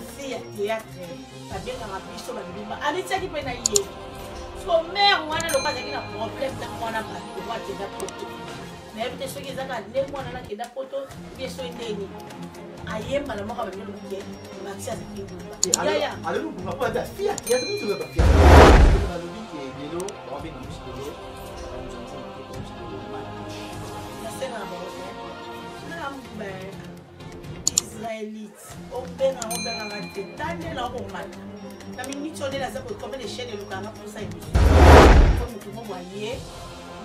se ya théâtre babengaka biso babimba alitiaki mpe na ye so mare wana loka azalaki na problème na mwana babi lokwa akenda poto nayebi te soki ezaka nde mwana nakenda poto bie so ndeni ayemba na moko babino loke maxi azalaki ngumba yaya alelobunga mpo ata fia théâtre biso bafia balobi ke lelo babenga misikolo nasenga na bango namba israélite obenganga te tandela okomata na miniti oyo naza kokombe de chaîne elukanga mposa émission po motu mo mwaye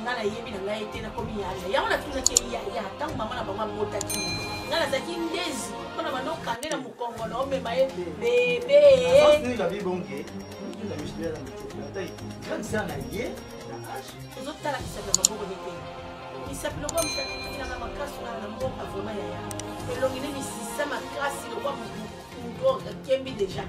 nga nayebi na ngai te nakomi yaya yango natunaki yaya ntango mama na bango abotaki nga nazalaki ndezi mpona bandokange na mokongo na omema ye bebe ozotala kisapi ya maboko ne te kisapi lokwa motakinaka makasi na mboka vraimen yaya elongi nde misisa makasi lokwa moto akembi deja.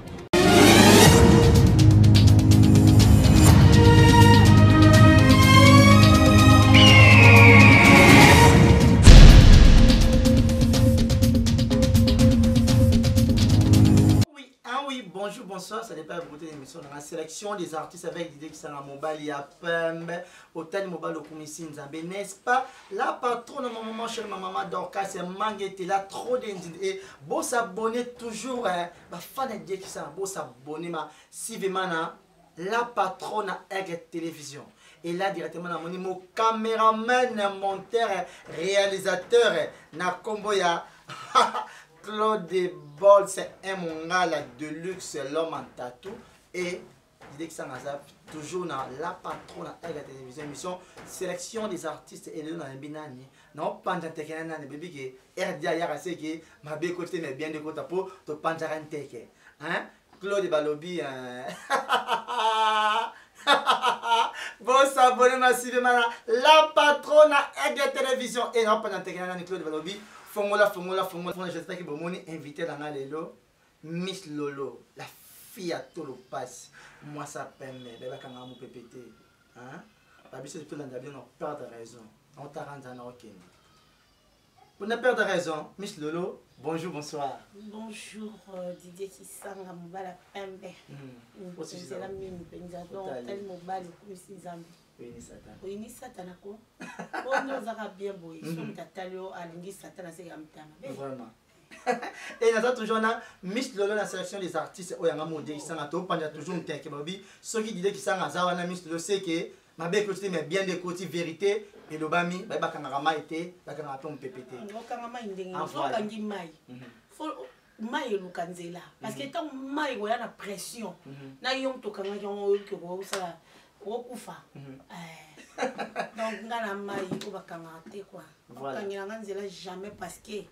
Bonjour, bonsoir, ça n'est pas la beauté d'émission. Dans la sélection des artistes avec l'idée qui sont à Mobali à Pembe, Hôtel Mobile au Koumissi Nzambe, n'est-ce pas? La patronne, ma maman, chère ma maman Dorcas, c'est Manguete, là, trop d'indices. Et bon s'abonner toujours, ma fan de Dieu qui sont bon s'abonner, ma si vraiment, la patronne à Aigle Télévision. Et là, directement, dans mon caméraman, monteur, réalisateur, na Komboya. Claude Bol, c'est un mongala de luxe, l'homme en tatou. Et l'idée que ça m'a toujours dans la patronne à la télévision, émission sélection des artistes et le dans les binani. Non, pendant que tu as un bébé qui est RDA, c'est que ma bé côté, mais bien de côté pour te pendant un teke. Hein? Claude Balobi, bon, s'abonner massivement la patronne à la télévision. Et non, pendant que tu as un Claude Balobi. Fongola. J'espère que vous m'avez invité dans Lelo. Miss Lolo, la fille à tout le passe. Moi, ça peine, mais quand on m'a pété. Hein? La biche de tout le monde, on perd de raison. On t'a rendu en aucun. Vous n'avez pas de raison. Miss Lolo, bonjour, bonsoir. Bonjour, Didier Kisanga, Mobala Pembe. C'est la mine, Benzador, tel Mobile, Koumissi Nzambe. Oui, ni Satan a quoi? On nous a bien beau. Ils sont talio à l'indi Satan à ses amtana. Vraiment. Et nous avons toujours Miss Lolo la sélection des artistes. Oh, il y a un mot qui s'en a tout. Pendant toujours un tank. Ceux qui disent qu'ils s'en a zawana Miss Lolo, c'est que ma belle côté, mais bien des côtés vérité. Et le bami, bah kangarama était, bah kangarama tombe pété. Kangarama indénible. Faut kangi mai. Faut mai lukanzela. Parce que tant mai il y a la pression. Na yom to kanga yom que vous ça. Okufa donc ngana mai obakanga te quoi okangela nganzela jamais parce que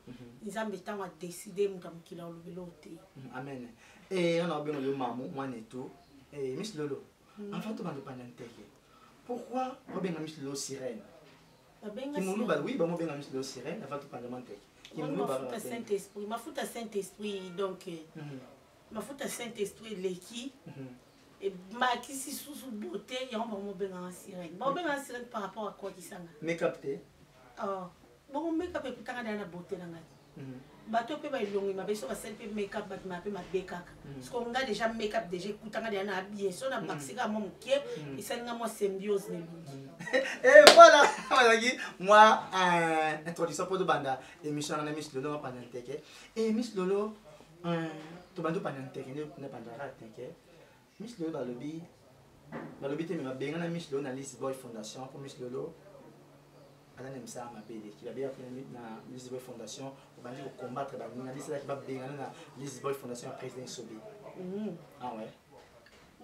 nzambe tango a décidé mutamukila olobelo te amen. Et on a bien le maman moi neto et Miss Lolo avant tout bande pandanteke pourquoi on bien Miss Lolo sirène qui moulou ba oui ba mo bien Miss Lolo sirène avant tout pandanteke qui moulou ba Saint-Esprit ma fout à Saint-Esprit donc ma fout à Saint-Esprit leki et ma qui si sous beauté et on va me bien en sirène. Bon bien en sirène par rapport à quoi qui s'en a. Make-up te. Oh, bon make-up est pourtant dans la beauté dans la. Bateau peut pas long, ma besoin celle peut make-up bat ma peut ma bekaka. Parce qu'on a déjà make-up déjà pourtant dans la habillé, so na maxi ka mon qui et ça nga moi symbiose ne lui. Et voilà, moi introduction pour de banda émission na Miss Lolo pendant teke. Et Miss Lolo to bando pendant teke ne pendant teke. Miss Lolo Balobi te m'a bien Miss Lolo na Lizzy Boy Fondation pour Miss Lolo. Elle aime ça ma belle qui a bien fait na Lizzy Boy Fondation pour aller combattre la journaliste là qui va bien na Lizzy Boy Fondation président Sobi. Ah ouais.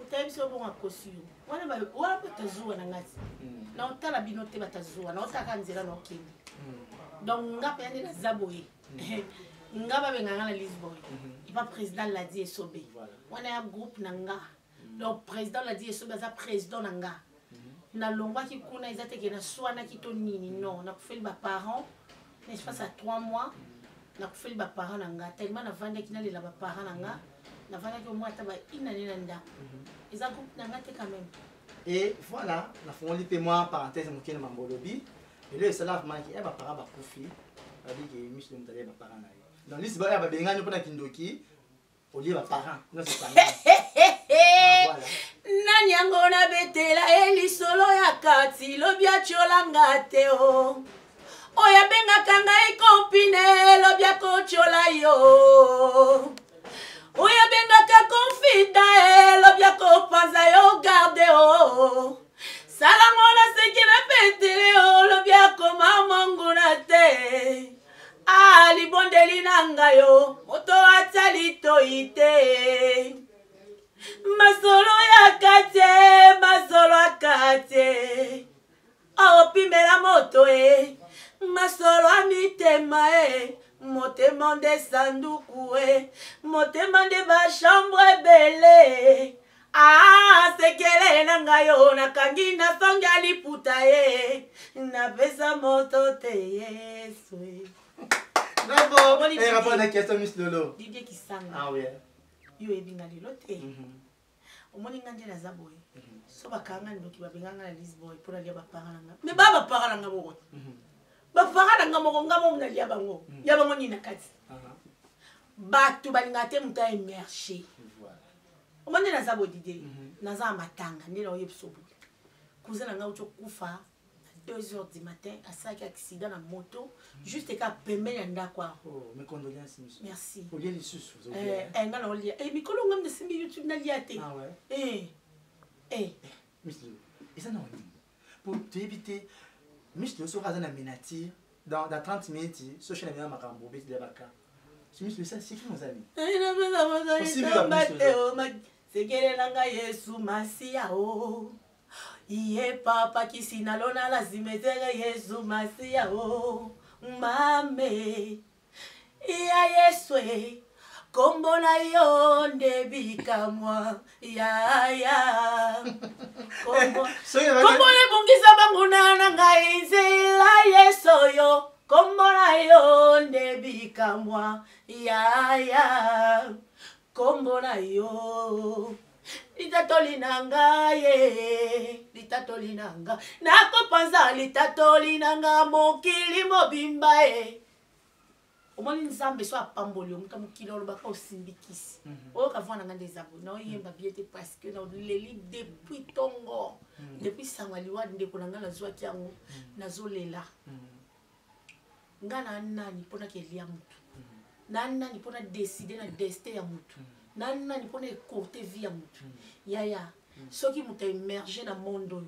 Utaim so bon akosi. Wana ba wala batazuwa na ngati. Na otala binote batazuwa na otaka nzela na okini. Donc ngapa yandi na zaboye. Ngaba benganga na Lizzy Boy. Il va président l'a dit Sobi. On est un groupe nanga. Donc président l'a dit Sobi za président nanga. Na longwa ki kuna izate ke na swana ki to nini non na kufeli ba parents. N'est-ce pas ça 3 mois. Na kufeli ba parents nanga tellement na vanda ki na le ba parents nanga. Na vanda ki au moins taba inani nanda. Ils ont groupe nanga te quand même. Et voilà, la fond li moi parenthèse mo kene mambolobi. Et le salaf man ki e ba parents ba kufi. Abi ke Miss Lolo mtale ba parents na. Donc Lizzy Boy ba benga nyo pona kindoki. Au lieu de parents. Non, c'est pas nani yango na betela eli solo ya kati lobia cholanga te o oya benga kanga ikompine lobia ko chola yo oya benga ka confida lobia ko panza yo garde o salamona sekira betele o lobia ko mamonguna te ali bondeli nanga yo moto atali to ite masolo ya kate, masolo akate. O pimela moto masolo amitema motema de sanduku motema de ba chambre belle. Ah, sekele nanga yo nakangi na songa liputa na pesa moto te yesu. Bravo. Et rapport à la question Miss Lolo. Didier qui sang. Ah oui. Yo ebingali lote omoni nganje na zaboy so bakanga ndoki babenganga na Lisboy pour aller ba paranga mais ba paranga moko ba paranga moko ngamo mna lia bango ya bango ni nakati batu balinga te muta emerger omoni na zaboy dide na za matanga ndelo yebsobu kuzana nga ucho kufa 2h du matin à 5 accident na moto juste ka pembeni anda kwa mes condoléances monsieur merci pour les sous ngana olia mikolo ngam de simbi YouTube na liate ah ouais Miss Lolo et ça non pour éviter Miss Lolo sera dans la menati dans 30 minutes social media makambo beti de baka Miss Lolo ça c'est qui nos amis c'est que nanga Yesu masia o iye papa kisinalona lazimetere Yesu masia o mame iya Yesu kombo na yo ndebika mwa ya kombo lebungisa banguna na ngai nzela Yesu yo kombo na yo ndebika mwa ya kombo na yo litatoli nanga litatoli nanga nakopanza litatoli nanga mokili mobimba omoni nzambe so apamboli omuta mokili olobaka osimbikisi oyo kavwana nga nde zabo na oyemba bien te parce que na leli depuis tongo depuis sangwa liwadi ndeko na nga nazwaki yango nazolela nga na nani mpona kelia mutu na nani mpona décider na destin ya mutu nani mpona écourter vie ya mutu yaya soki mutu emerge na monde oyo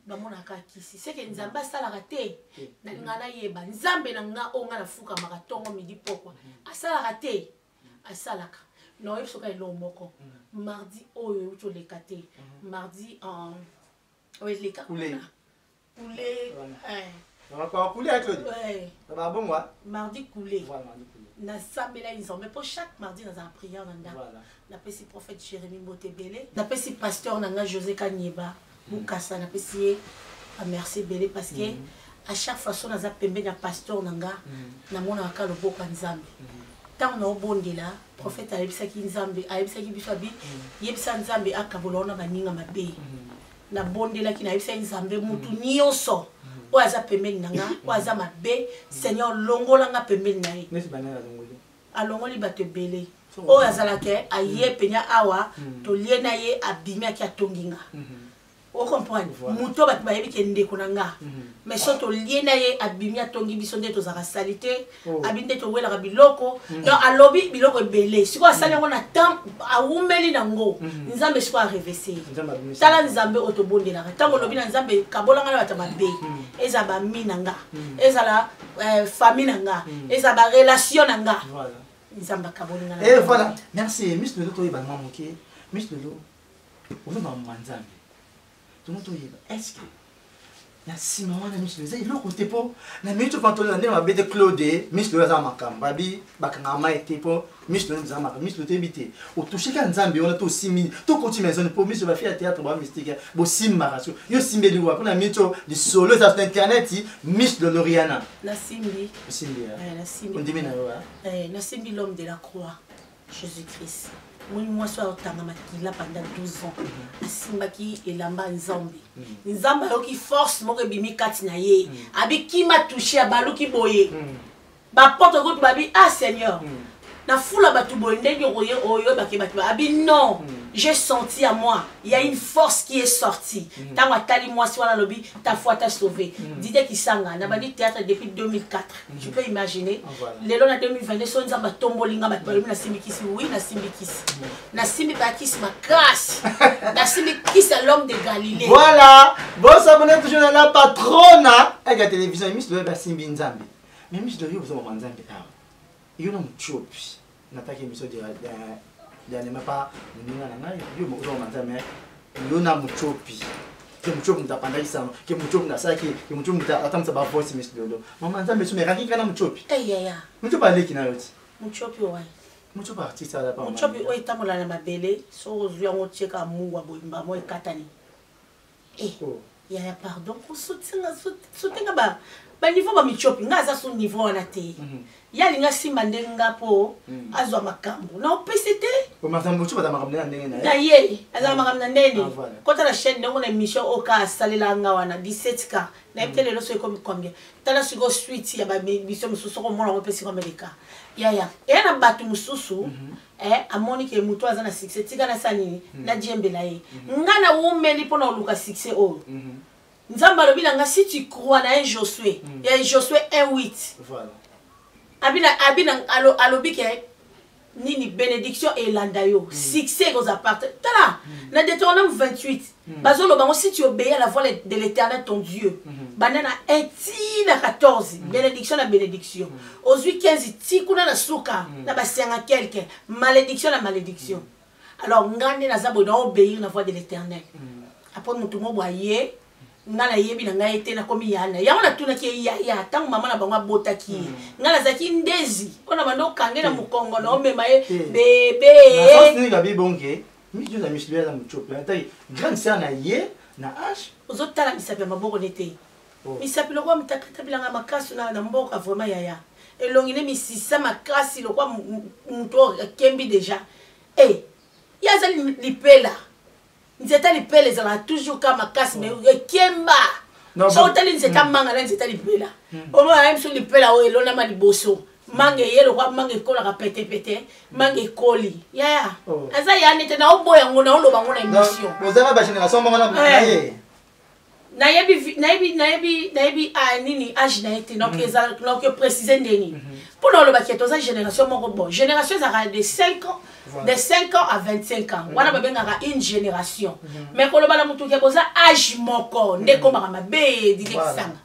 bamonaka kisi seke nzambe asalaka te nga nayeba nzambe na nga oyo nga nafukamaka ntongo midi pokwa asalaka te asalaka na oyebi soki eloko moko mardi oyo euti oleka te mardi oyeleka poulet mardi coulé na sambela nzambe pour chaque mardi dans la prière na ndako napesi prophète Jérémie Mbotebele napesi pasteur nanga José Kanyeba mukasa napesi ye merci belé parce que à chaque façon naza pembeni ya pasteur nanga namonaka loboko nzambe tant na obondela prophète ayebisaki nzambe ayebisaki biso abi yebisa nzambe akabola na baninga mabe na bondelaki na yebisa nzambe mutu nyonso oyo aza pembeni nanga oyo aza mabe Seigneur longola nga pembeni na ye alongoli bato ebele oyo azalaka aye penya awa tolie na ye abimi aki atongi nga o comprendre muto bato bayebi ke ndeko na nga mais so tolie na ye abimi atongi biso nde tozalaka sali te abi nde towelaka biloko donc alobi biloko ebele sikoyo asali yango na temps awumeli nango nzambe sikoyo arevese tala nzambe oyo tobondelaka ntango olobi na nzambe kabolanga na bato mabe ezala bami na nga ezala famille na nga ezala barelation na nga nzambe akaboli nga et voilà merci Miss Lolo toyeba mwa moke Miss Lolo ozoma manzambe est-ce que na sima wana Miss Lolo eloko te po na minute pantolo na ndenge mabe de Claude Miss Lolo aza makambo babi bakanga ma ete po Miss Lolo aza makambo Miss Lolo tebite otushika nzambe wana to simi to continue maison po Miss Lolo ba fi théâtre ba mystique bo simba ratio yo simbeli wa kuna minute de solo sur internet Miss Lolo Rihanna na simbi na simbi on dit na na simbi l'homme de la croix Jésus-Christ moi soit tanga makila pendant 12 ans asimbaki elamba nzambe nzambe yoki force moko bimi kati na ye abi ki ma toucher abaluki boye ba porte ko babi ah Seigneur na foula batu bondenge oyo bake batu abi non j'ai senti à moi il y a une force qui est sortie tant atali moi si wana lobi ta foi t'a sauvé Didier Kisanga na bandi théâtre depuis 2004 tu peux imaginer les lona 2022 so nzamba tombolinga batu balobi na simbikisi oui na simbikisi na simbi bakisi makasi na simbikisi l'homme de Galilée voilà bon ça vous êtes toujours dans la patronne avec la télévision Miss Loyo ba simbi nzambe mais Miss Loyo vous avez nzambe ah yo na mchopi nataka émission de n'aime pas ninga na ngai yo mo zo nzambe yo na mchopi ke mchopi mtapanda isano ke mchopi na saki ke mchopi mtatamsa ba voice Miss Loyo mama nzambe so meraki kana mchopi ya mchopi aleki na yoti mchopi ouais mchopi artiste ala pa mchopi o itamola na mabele so ozwi yango cheka mungu aboyimba mo ekatani ya pardon ko sotenga ba niveau ba michopi ngaza so niveau wana te yali nga simba ndenga po azwa makambo na opct o makambo chupa da makambo na ndenge na ye azwa makambo na ndeni kota la chaîne ndongo na émission oka salela nga wana 17k na epte lelo so ekomi combien tala sigo suite ya ba émission mususu ko mona opesi ko Amerika ya e na batu mususu amoni ke mutu azana succès tika na sani na diembela ye ngana wumeli pona oluka succès o nzamba lobi nga si tu crois na un Josué il y a Josué 1:8 voilà abina alobi ke nini bénédiction et landayo succès aux appartements tala na Deutéronome 28 bazolo bango si tu obéis à la voix de l'Éternel ton Dieu banana 1:14 bénédiction na bénédiction ozui 15 tikuna na suka na basianga quelque malédiction na malédiction alors ngane na zabo na obéir la voix de l'Éternel après mutu mo boye ngala yebi na ngai te na komi yana yango na tuna ki ya tangu mama na bango botaki ngala zaki ndezi ona bando kange na mukongo na omema ye bebe na sini ga bibonge mi jo na misliya na muchope atai grand sœur na ye na h ozotala misape maboko nete misape lokwa mtakata bilanga makasi na mboka vraiment yaya elongi ne misisa makasi lokwa muto kembi déjà yaza lipela nzeta lipela ezala toujours kama makasi mais kemba so tali nzeta manga na nzeta lipela omona même so lipela o elona ma liboso mange yelo kwa mange kola ka pete mange koli yaya aza yani te na oboya ngona oloba ngona émission bozama ba génération mama na baye nayebi nini âge na été donc ezala donc préciser ndeni pour oloba ki toza génération moko bon génération za de 5 ans de 5 ans à 25 ans wana babengaka une génération mais koloba na mutu ke boza âge moko ndeko makama be Didier Kisanga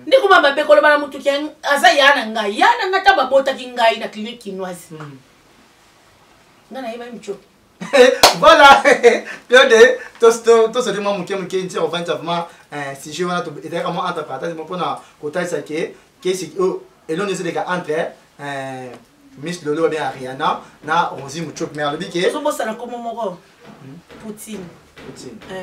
ndeko mama be koloba na mutu ke aza yana nga ta babota ki ngai na clinique chinoise ngana yeba mcho voilà Claude to so de mo muke nti on va vraiment si je wana to était comment interpréter mo pona kota ça que si et l'on essaie de entre Miss Lolo bien Ariana na Rosie Muchok mais alobi ke so bossa na komo moko Poutine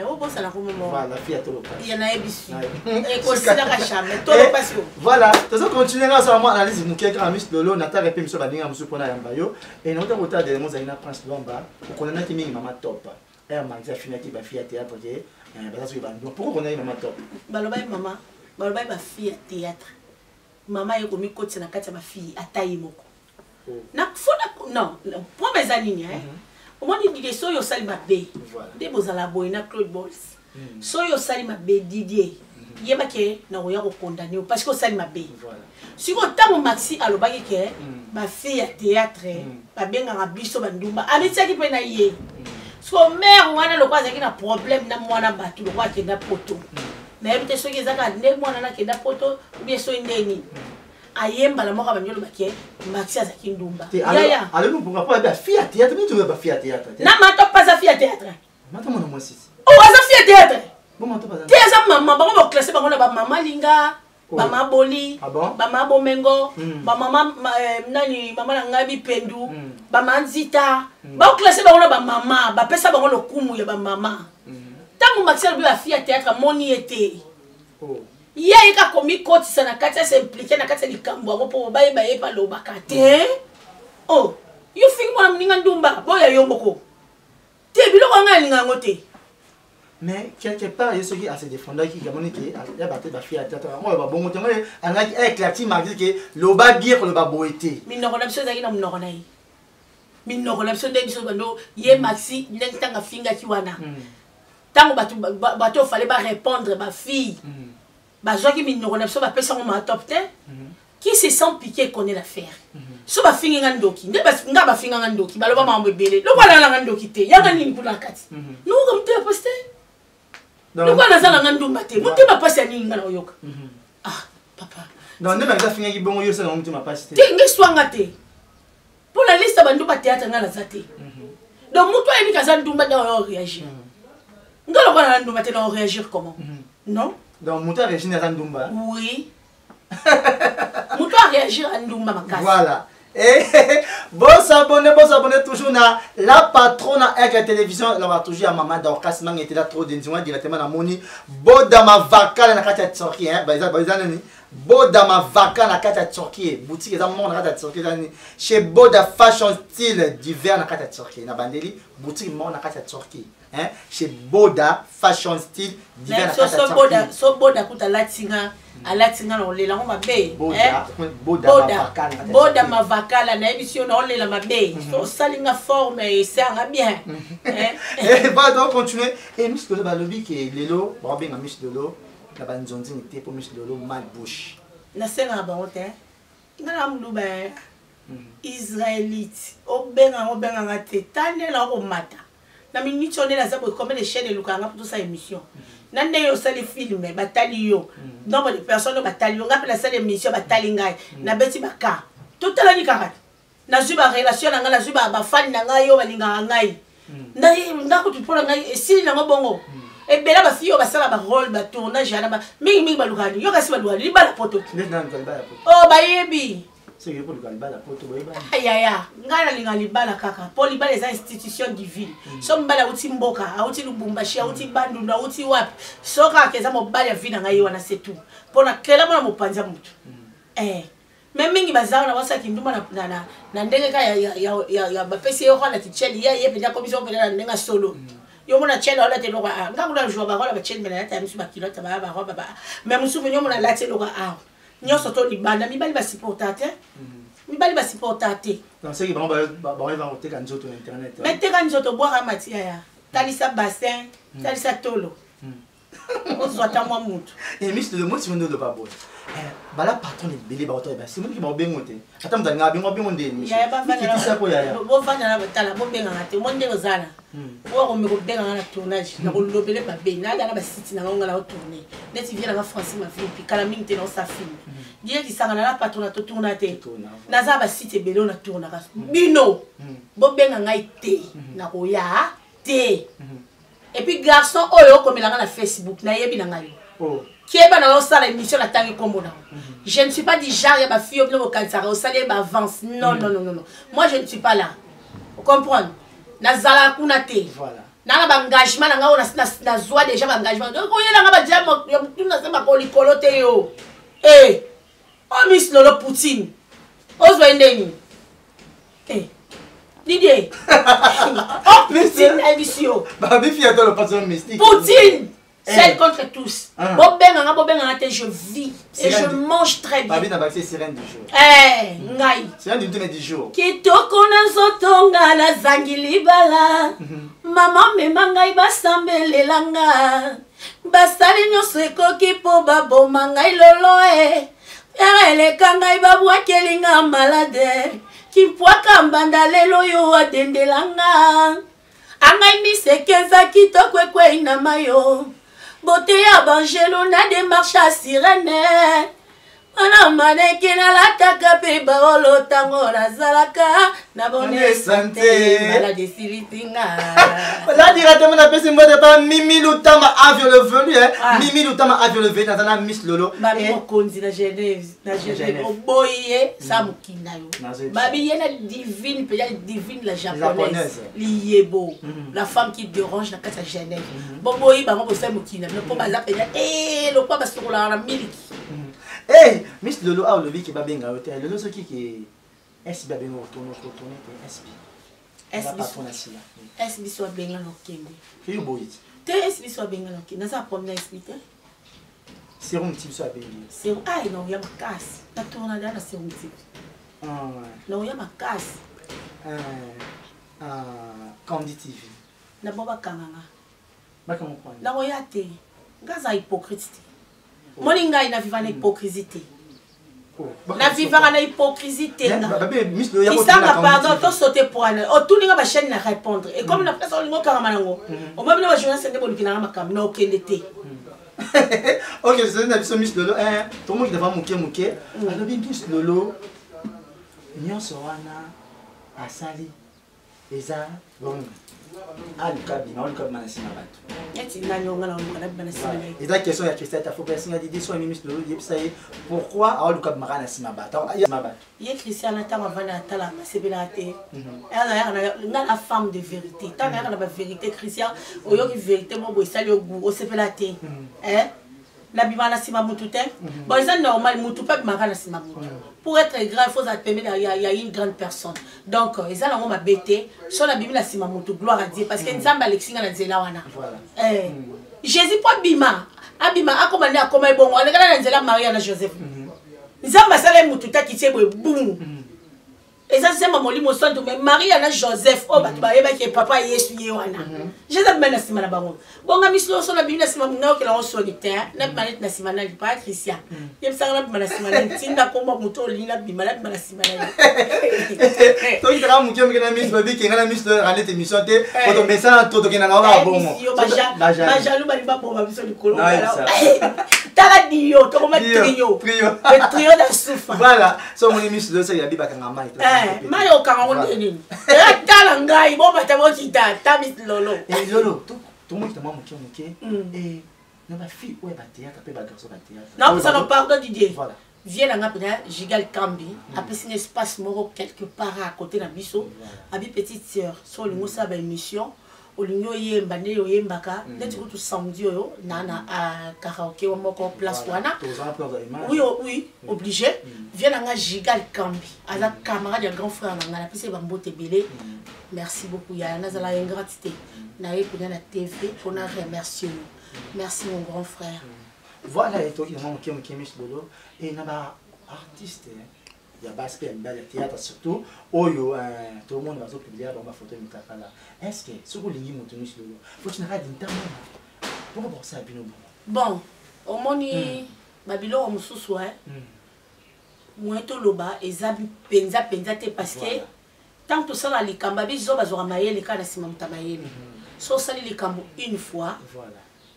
o bossa na komo moko voilà fille to lopa ya na ebisu e ko sila ka jamais to lopa sio voilà to so continuer na so mo analyse muke ka Miss Lolo na ta repe miso baninga musu pona yamba yo et na ota de mo zaina Prince Luamba ko na ki mingi mama top manza finaki ba fille théâtre ke ba so ba ndo pourquoi on a mama top balobai mama balobai ba fille théâtre mama yeko mi koti na kati ba fille atayi moko na fona non pour mes amis au moins Didier soyo sali mabe de bozala boina Claude Bols soyo sali mabe Didier yeba ke na oya ko condamner parce que sali mabe si ko tamo maxi alobaki ke ba fille théâtre ba benga biso bandumba amitiaki pe na ye so mère wana lokwa zaki na problème na mwana batu lokwa ke na poto na yebite soki zaka ndé mwana na ke na poto ou bien so ndeni ayemba la moko banyolo bakie maxi azaki ndumba yaya alors pourquoi pas ba fille théâtre mais tu veux pas fille théâtre na mato pas za fille théâtre mato mon moi sisi o aza fille théâtre bon mato pas te za maman ba ko classer ba na ba mama linga ba mama boli ba mama bomengo ba mama nani mama na ngabi pendu ba manzita ba ko classer ba na ba mama ba pesa ba lo kumu ya ba mama tangu maxi ba fille théâtre moni été yeye ka komi koti sana kati se impliquer na kati likambo ngo po baye baye pa lo bakate you think mo mninga ndumba boya yomboko te biloko nga linga ngote mais quelque part il y a ceux qui a se défendre qui gamoni qui a battu ba fille à tata moi ba bongo tengo angaki éclairci mardi que lo ba bien ko lo ba boité minoko na biso zaki na mnoko na yi minoko na biso ndenge biso bando ye maxi ndenge tanga finga ki wana tango bato fallait ba répondre ba fille bazwaki minoko na biso bapesa ngo ma top 10 qui se sent piqué connaît l'affaire so ba finga nga ndoki nde nga ba finga nga ndoki baloba mambo ebele lo bana nga ndoki te yanga nini kuna kati nuko mte poste nuko na zala nga ndumba te mte ba pasi nini nga na oyoka ah papa non nde ba finga ki bongo yo sa mte ma pasi te te nge swanga te pour la liste bandu ba théâtre nga na zate donc muto ayi kaza ndumba da réagir ngalo bana ndumba te na réagir comment non donc muto réagir na ndumba oui muto a réagir à ndumba makasi voilà. Et bon s'abonner toujours na la patronne avec la télévision. Là on va toujours à maman Dorcas mang était là trop d'individuels directement na moni boda ma vaca na kati ya Turquie hein baza nani boda ma vaca na kati ya Turquie boutique za mon na kati ya Turquie nani chez Boda fashion style d'hiver na kati ya Turquie na bandeli boutique mon na kati ya Turquie hein chez Boda fashion style d'hiver na kati ya Turquie so Boda kuta latinga alatinga na olela ngo mabe boda mavakala na émission na olela mabe so salinga forme et ça bien et va donc continuer et Miss Lolo balobi ke lelo ba benga Miss Lolo na banzonzi ni te pour Miss Lolo mal bouche na senga ba hote ngana mulu ba israélite obenga ngate tanela ko mata na minute on est là ça pour comme les chaînes lukanga pour ça émission nande yo sali film batali yo nombre de personnes batali yo ngapela sali émission batali ngai na beti baka totala ni kaka na zuba relation na ngala zuba ba fan na ngai yo balinga ngai na ngako tupona ngai esili na ngobongo e bela ba fiyo basala ba rôle ba tournage na ba mingi balukani yo kasi balukani ba la poto oh ba yebi c'est que pour le galba la poto boyeba ayaya ngala linga libala kaka pour libala les institutions divines so mbala uti mboka auti lubumbashi auti bandunda auti wapi soka keza mobali ya vina ngai wana c'est tout pona kela mona mopanza mutu même mingi bazao na wasa kinduma na ndenge ka ya bapesi yo kana ticheli ya yepe ya commission pela ndenga solo yo mona chela wala te loka ngakuna joa ba wala ba cheli mena ta misu ba kilota ba roba ba même musu nyo mona lati loka nyoso to libanda mibali ba supportate mibali ba supportate non c'est que bon ba va voter kan zoto internet mais te kan zoto boire matia ya talisa bassin talisa tolo ozwata mwa mutu et Miss le mot si on ne pas bon bala patron ebele ba oto ba c'est moi qui ba bengo te ata mzali nga bengo ndeni ya ba bo fana na batala bo benga ngate mo ndeko zana bo ko me ko benga na tournage na ko lobele ba be na dana ba site na ngala o tourner neti vient na France ma vie puis kala mingi te na sa film dire ki sanga na patron na to tourner te na za ba site ebele na tourner ka bino bo benga ngai te na ko ya te et puis garçon oyo ko melanga na Facebook na yebi na ngai qui est dans la salle émission la tangi combo na je ne suis pas du genre ya ba fille au kansara au salaire ba avance non moi je ne suis pas là vous comprenez nazala kuna te voilà na ba engagement na ngao na joie déjà ba engagement donc ko yela nga ba dia ya mutuna se ba ko likolo te yo oh Miss Lolo Poutine ozwa ndeni Didier oh Poutine émission ba bi fille dans le patron mystique Poutine celle contre tous. Bobenga, je vis et je mange très bien. Babi n'a pas sirène du jour. Ngai. Sirène du jour. Kitoko na zotonga na zangili bala. Maman me mangai basambelelanga. Basali nyoso ekoki po baboma ngai lolo Ele kangai babwa kelinga malade. Kimpwaka mbanda lelo yo adendelanga. Angai misekeza kitoko ekwe ina mayo. Beauté à Bangelo na démarche à sirène. Ana maneke na la takape baolo tango na zalaka na bonne santé maladie silitinga. Là directement na pesi mode pas Mimi Lutama avion le velu Mimi Lutama avion le velu na Miss Lolo. Babi mokonzi na Genève oboye sa mukina yo. Babi yena divine peut divine la japonaise. Liebo la femme qui dérange na kata Genève. Boboyi bango ko sa mukina no po baza pe le quoi basokola na miliki. Hey, Miss Lolo a le qui va bien garoter. Lolo ce qui est SB bien retourner SB soit bien là okende. Que you boy. Te SB soit bien là okende. Na ça problème expliquer. C'est un type soit bien. C'est non, il y a ma casse. La tourne là c'est un type. Non, il y a ma casse. Candy TV. D'abord bakanganga. Bakanga quoi? La royauté. Gaza hypocrite. Moninga ina vivant hypocrisie. Na vivant na hypocrisie. Isanga pardon to sauter pour aller. Oh tout ninga ba chaîne na répondre. Et comme na place on ngo karamanango. On va venir ba journaliste ndebo lukina makam na okendete. Ok, c'est une avis Miss Lolo. Tout le monde devant mouké. Alors bien Miss Lolo. Nyon soana asali. Eza bon. Ah, le cas, non, le cas, manassi ma et la question est Christelle, il faut passer à l'idée sur un ministre de l'eau, pourquoi alors le cas de manassi ma batte? Il y a Christian, c'est la femme de vérité. Tant qu'il y a la vérité, Christian, il y a une vérité, c'est la thé. La bimana sima mutute. Bon, c'est normal, mutu pas bimana sima mutu. Pour être grand, il faut s'appeler, il y a une grande personne. Donc, ils ont ma bêté. Sur la bimana sima mutu, gloire à Dieu. Parce que nous sommes Alexis dans Zela wana. Jésus pas bima. Abima a commandé à comment bon. On est dans Zela Marie à Joseph. Nous sommes à mutu ta qui tient boum. Et ça c'est ma molimo santo mais Marie à Joseph. Oh bah tu vas y que papa Yesu yewana. Jésus mena sima na bango. Bon ngami sur la bimana sima muna que la on solitaire. Na manette na sima na pas Christian. Yem sanga bimana sima na tinda komba muto lina bimana sima na. Donc il a muké na miss baby qui na miss de rale émission té pour mais ça tout que na na bon. Bajalou bali ba bon ba biso likolo. Tala dio to ko ma trio. Le trio de souffle. Voilà, so mon miss de ça il y a biba kanga mai. Mayo kanga nini. Tala ngai bo ba tabo kita tabit lolo. Et lolo, tout le monde tellement muké et na ba fille ouais ba théâtre pe ba garçon ba théâtre. Non, ça non pardon Didier. Voilà. Viens là Gigal Kambi, après un espace moro quelque part à côté de Bisso, avec petite sœur, sur le mot ça ba émission, au ligno yemba ne yembaka, net tout samedi yo nana à karaoké ou moko place wana. Oui oui, obligé. Viens là Gigal Kambi, à camarade de grand frère nanga, la pise ba mbote belé. Merci beaucoup ya na zala ingratité. Na ye pour na TV pour na remercier. Merci mon grand frère. Voilà, et toi qui m'as mis Lolo, et il y a des artistes, il y a des théâtre surtout, où tout le monde va se publier ma photo de Mutakala. Est-ce que ce que vous avez dit, Lolo, faut que tu n'aies pas de pourquoi ça a bien bon, au moment où Babylone on se soit, moi tout le bas, et Zabi penza parce que tant que ça les cambabi zoba zora maye les cas de Simamtamaye, sauf ça les cambo une fois.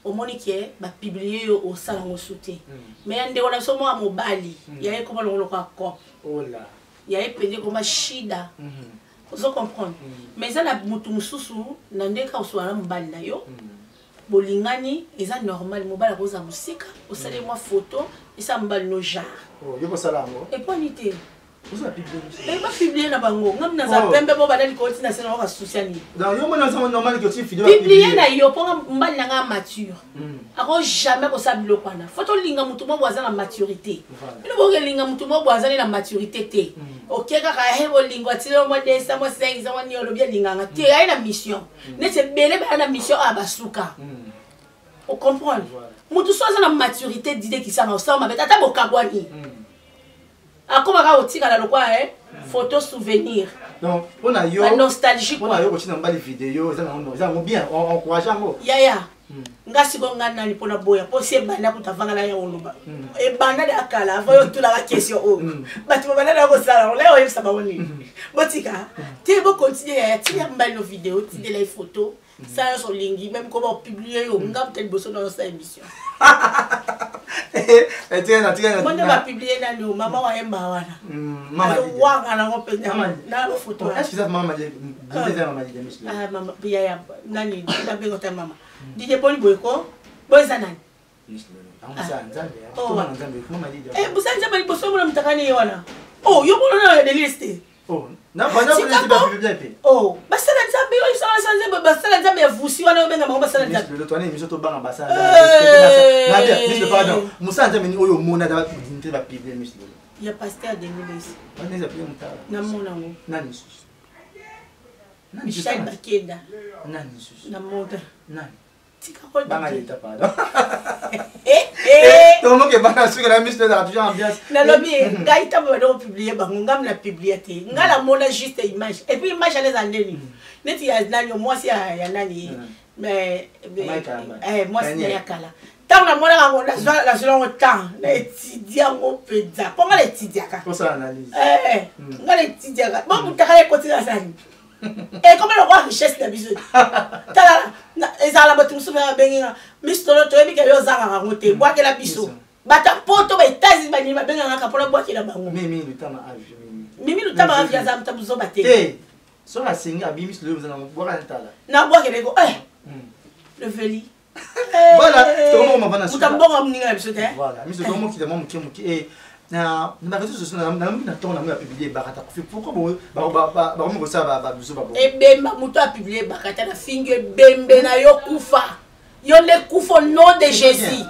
Au moment qui est publié au salon au soutien. Mais il y a des gens qui sont mobali. Il y a des gens qui sont il y a des gens qui sont shida. Vous comprenez? Mais il y a des gens qui sont mobali. Bolingani, c'est normal. Mobali rose à musique. Au salon moi photo. Et ça mobali no jar. Et pas nité. Vous avez publié? Pas publié na bango. Ngam na za pembe bo badali ko tina sena wa sociali. Donc yo mona ça normal que tu vidéo publié na yo pour mbali nga mature. Ako jamais ko sa biloko wana. Photo linga mutu mo boza na maturité. Bino bo linga mutu mo boza na maturité te. OK kaka hebo lingwa tilo mo desa mo 5 ans ni olo bien linga nga te ya na mission. Ne se belé ba na mission abasuka. On comprend. Mutu so na maturité d'idée qui ça na ça ma beta bokabwani. Comme on a le quoi photo souvenir. Donc on a yo nostalgique. On a yo continue en bas les vidéos, ça on bien encourageant mo. Ya. Ngasi gonga nani pona boya, po se bana kutavanga la ya oloba. E bana de akala, avoyo tout la question o. Bati bana da ko sala, leo yeb sa ba woni. Botika, te bo continuer ya tinya mbali no vidéo, ti de les photos. Ça sur lingi même comment publier yo, ngam peut-être bosso dans sa émission. Et tiens, on va publier dans nous, maman wa yemba wana. Maman wa ngana ngo pe na photo. Est-ce que ça maman dit maman dit monsieur? Ah maman, ya nani, na be ngota maman. Dije poli boyko, boyza nani? Amusa nzambe. To mana nzambe, maman dit. Busa nzambe bosso mo mtakani yona. Oh, yo bono na de liste. Oh, na bana ko liste ba publier pe. Oh, basala nzambe yo isa nzambe basala nzambe vusi wana benga mo basala nzambe. Le toane émission to banga basala. Na bien, monsieur pardon. Musa nzambe ni oyo mona da ba publier monsieur. Ya pasteur de Miles. On est appelé mutala. Na mona ngo. Nani sus. Nani Michel Bakeda. Nani sus. Na mota. Nani. Banga l'état, pardon. Tout le monde qui est banga sur la mise de la ambiance. Na lobby, gaïta va donc publier, ngam la publier. Ngala mona juste image. Et puis image à les années. Neti ya nani, moi si ya nani. Mais moi si ya kala. Tant la mona la selon le temps, l'étudiant au pédia. Comment l'étudiant? Pour ça analyse. Ngala l'étudiant. Bon, vous t'arrêtez continuer à ça. Et comment le roi richesse de bisou? Tala, ezala batu musuma benga. Mistolo to ebi ke yo zanga ngamote. Boa ke la bisou. Bata poto ba itazi ba ni ba benga ngaka pona boa ke la bango. Mimi lutama ave. Mimi lutama ave ya zamta buzo bate. Eh. So la singa abimi le vous en boa ka tala. Na boa ke lego le veli. Voilà, tout le monde m'a venu. Mutambonga mninga bisou te. Voilà, miso tout le monde qui demande muki na réseaux sociaux na ton na publier bakata pourquoi ba ça ba biso ba e bemba muto a publier bakata na finge bembe na yo kufa yo ne kufa au nom de Jésus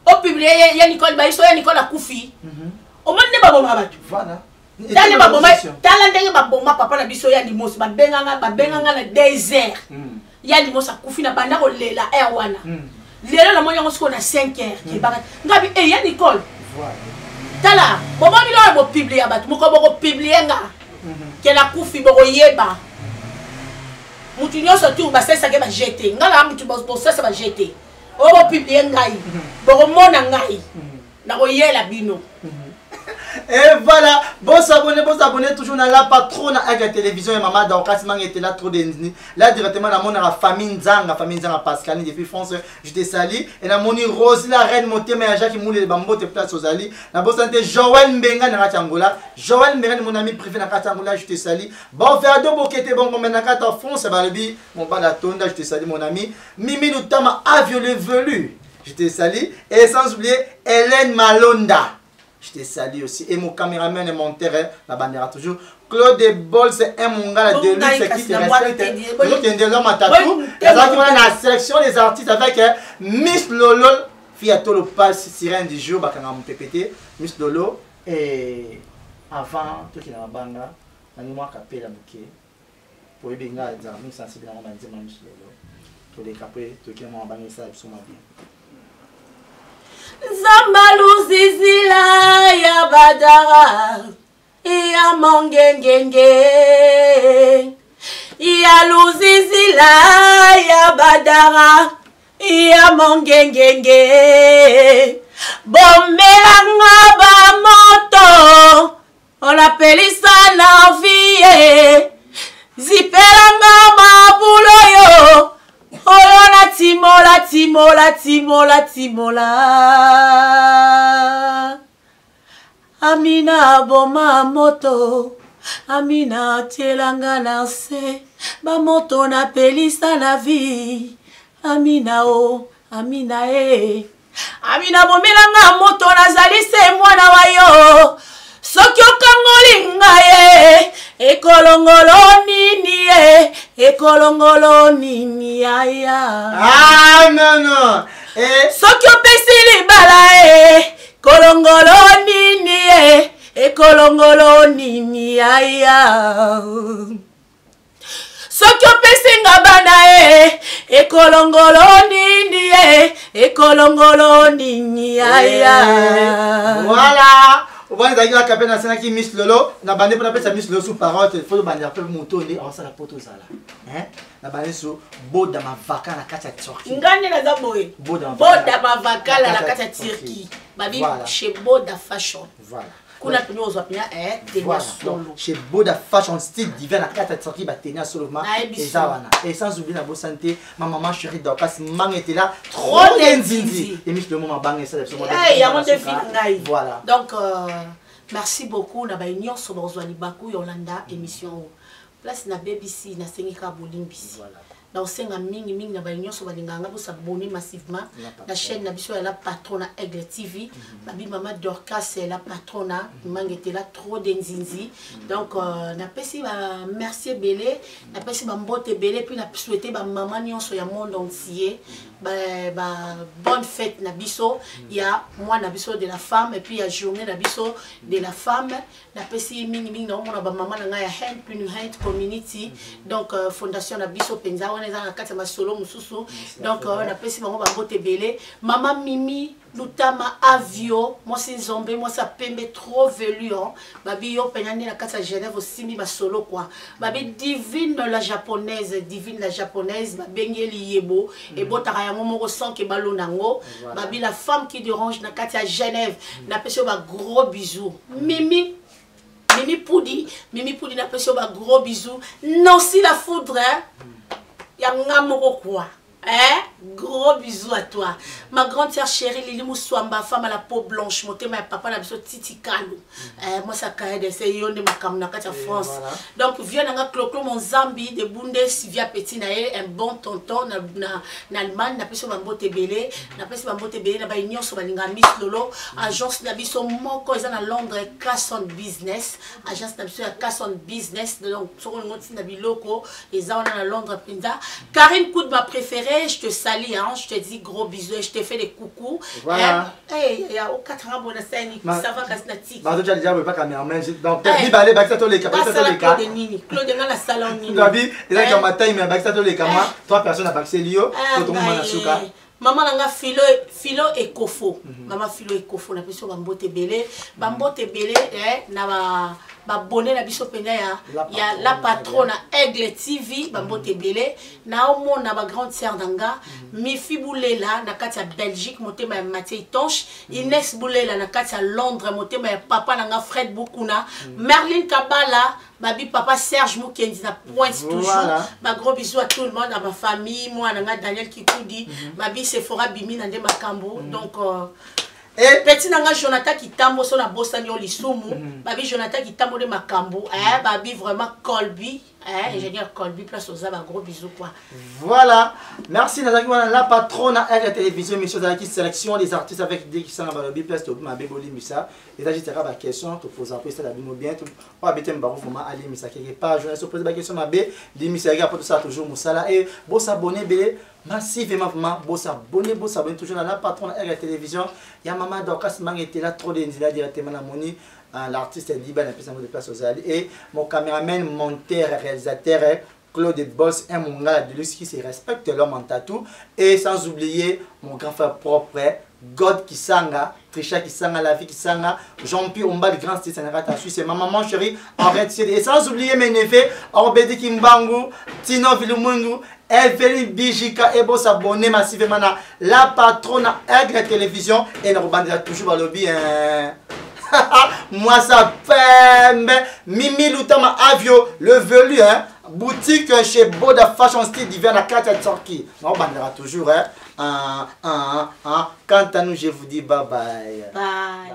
o publier ya Nicole ba iso ya Nicole a kufi o monde ba bomba batu voilà tale ba bomba tala ndenge ba bomba papa na biso ya limos ba benga na désert ya limos a kufi na banda ko lela wana lelo na moyo ngosiko na 5h ki bakata ngabi ya Nicole voilà tala bobo bilo bo publier abatu moko boko publier nga ke na kufi boko yeba mutu nyonso tu ba sesa ke ba jeter ngala mutu bo sesa ba jeter o bo publier ngai boko mona ngai na ko yela bino. Et voilà, bon s'abonner toujours dans la patronne avec la télévision et maman Dorcas Mang était là trop d'ennemis. Là directement dans mon famille Nzanga Pascaline depuis France, je te salue et dans mon Rose la reine monté mais Jacques qui moule les bambos te place aux alliés. La bonne santé Joël Mbenga dans Angola. Joël Mbenga mon ami préféré dans Angola, je te salue. Bon vers deux bokete bon comme dans Kata France Balabi, mon pas la tonda, je te salue mon ami. Mimi Nutama Avio le velu. Je te salue et sans oublier Hélène Malonda. Je te salue aussi. Et mon caméraman et mon terrain, la bandera toujours. Claude Bol, c'est un mongala de luxe qui te respecte. Nous qui sommes dans tatou. Et là, qui va la sélection des artistes avec Miss Lolo, fille à tout le pass sirène du jour, bah, quand on PPT, Miss Lolo. Et avant, tout qui est dans la banda, on a mis moi capé la bouquet. Pour les bengas, les amis sensibles à la Miss Lolo. Pour les capés, tout qui est dans la banda, ça, c'est ma vie. Zambalu zizila ya badara ya mongengenge ya luzizila ya badara ya mongengenge bommelanga ba moto on appelisa na vie zipelanga mabulo yo Olola timola Amina boma moto Amina telanga na se ba moto na pelisa na vie Amina Amina Amina bomelanga moto nazali se mwana wayo soki okangolinga ekolongolo nini aya amen soki opesi libala kolongolo nini aya soki opesi nga bana ekolongolo nini aya voilà. On va aller à la capelle nationale qui Miss Lolo. Na bande pour appeler ça Miss Lolo sous parole. Il faut bande appeler moto ni on ça la poto ça là. Hein? Na bande sur boda ma vaca na kata Turquie. Ngane na zaboye. Boda ma vaca la kata Turquie. Babi chez Boda Fashion. Voilà. Kuna tuni ozapia voilà. Chez Boda Fashion style divin na kata Turquie ba tenir seulement et ça wana. Et sans oublier la bonne santé, ma maman chérie Dorcas Mang était là trop d'enzinzi. Et Miss Lolo m'a bangé ça absolument. Eh ya mon défi ngai. Voilà. Donc merci beaucoup na ba union so bozwali baku Yolanda émission. Place na BBC na sengika bolimbisi. Voilà. Donc c'est un mingi na ba union so balinganga bo s'abonner massivement la chaîne na biso la patronne Aigle TV babi maman Dorcas c'est la patronne Mang était là trop d'enzinzi. Donc na pesi ba merci belé na pesi ba mbote belé puis na souhaiter ba maman nyonso ya monde entier ba bonne fête na biso il y a mois na biso de la femme et puis il y a journée na biso de la femme na pesi mingi na mona ba maman na ya hand puis hand community donc fondation na biso penza wana eza na kati ya masolo mosusu donc napesi bango bambote ebele mama Mimi Lutama Avio mwasi nzombe mwasi apembe trop velu babi yo pena nde na kati ya Genève osimbi masolo kwa babi divine la japonaise babengeli yebo ebotaka yango moko sans ke balona ngo babi la femme qui dérange na kati ya Genève napesi yo ba gros bisous Mimi Poudi napesi yo ba gros bisous Nancy la foudre ya ngamoko kwa gros bisous à toi ma grande sœur chérie Lili Mouswamba femme à la peau blanche motema ya papa na biso Titi Kalu moi ça kaye de c'est yonde makam na kati ya France donc viens nga Cloclo mon Zambi de Bundesvia petit na un bon tonton na Allemagne na peso bambote belé na ba union so balinga Miss Lolo agence na biso moko eza na Londres Casson Business agence na biso ya Casson Business donc so ko ngoti na biloko eza wana na Londres pinda Karine Koud ma préférée je te salue, hein, je te dis gros bisous et je te fais des coucous. Voilà. Il y a 4 ans, bon, ça va casser la tique. Tu as déjà pas caméraman. Donc, tu as dit, balé, Baxato les caméras. Claude Nini. Claude dans la salon Nini. Tu as dit, il y a un matin, mais Baxato les caméras. 3 personnes à Baxelio. Tout le monde a souka. Maman nanga Philo et Kofo. Maman Philo et Kofo. Na peso bambote belé. Bambote belé, na babone na biso penya ya la patronne Aigle TV bambote belé na omo na ba grande sœur nanga Mifi Boulela na kati ya Belgique motema ya Mathieu Tonche Inès Boulela na kati ya Londres motema ya papa nanga Fred Bukuna Merlin Kabala babi papa Serge Mukendi na Pointe toujours ba gros bisous à tout le monde à ma famille moi nanga Daniel Kikoudi babi Sephora Bimi na nde makambo donc et petit nanga Jonathan Kitambo so na bosani olisumu babi Jonathan Kitambo de makambo babi vraiment Colby ingénieur Colby place aux ba gros bisous quoi. Voilà, merci Nazaki la patronne à la télévision émission de sélection des artistes avec des qui sont dans le place de ma béboli misa et là j'étais la question te pose après ça la bimo bien tout pas bête m'baro vraiment aller misa quelque part je se pose la question ma bé des misa pour tout ça toujours musala et beau s'abonner belé massivement beau s'abonner toujours à la patronne à la télévision il y a maman Dorcas mang était là trop d'individus directement la moni l'artiste Diba n'a plus de place aux alliés et mon caméraman monteur réalisateur Claude Boss et mon gars de luxe qui se respecte l'homme en tatou et sans oublier mon grand frère propre God Kisanga Trisha Kisanga la vie Kisanga Jean-Pierre Omba le grand style Sénégal Suisse et ma maman chérie arrête et sans oublier mes neveux Orbedi Kimbangu Tino Vilumungu Evelyn Bijika et bon s'abonner massivement à la patronne Aigle Télévision et nous rebandera toujours à lobby moi ça pembe Mimi Lutama Avio le velu boutique chez Boda Fashion Style d'hiver à 4 Turquie. On bandera toujours quant à nous je vous dis bye bye. Bye.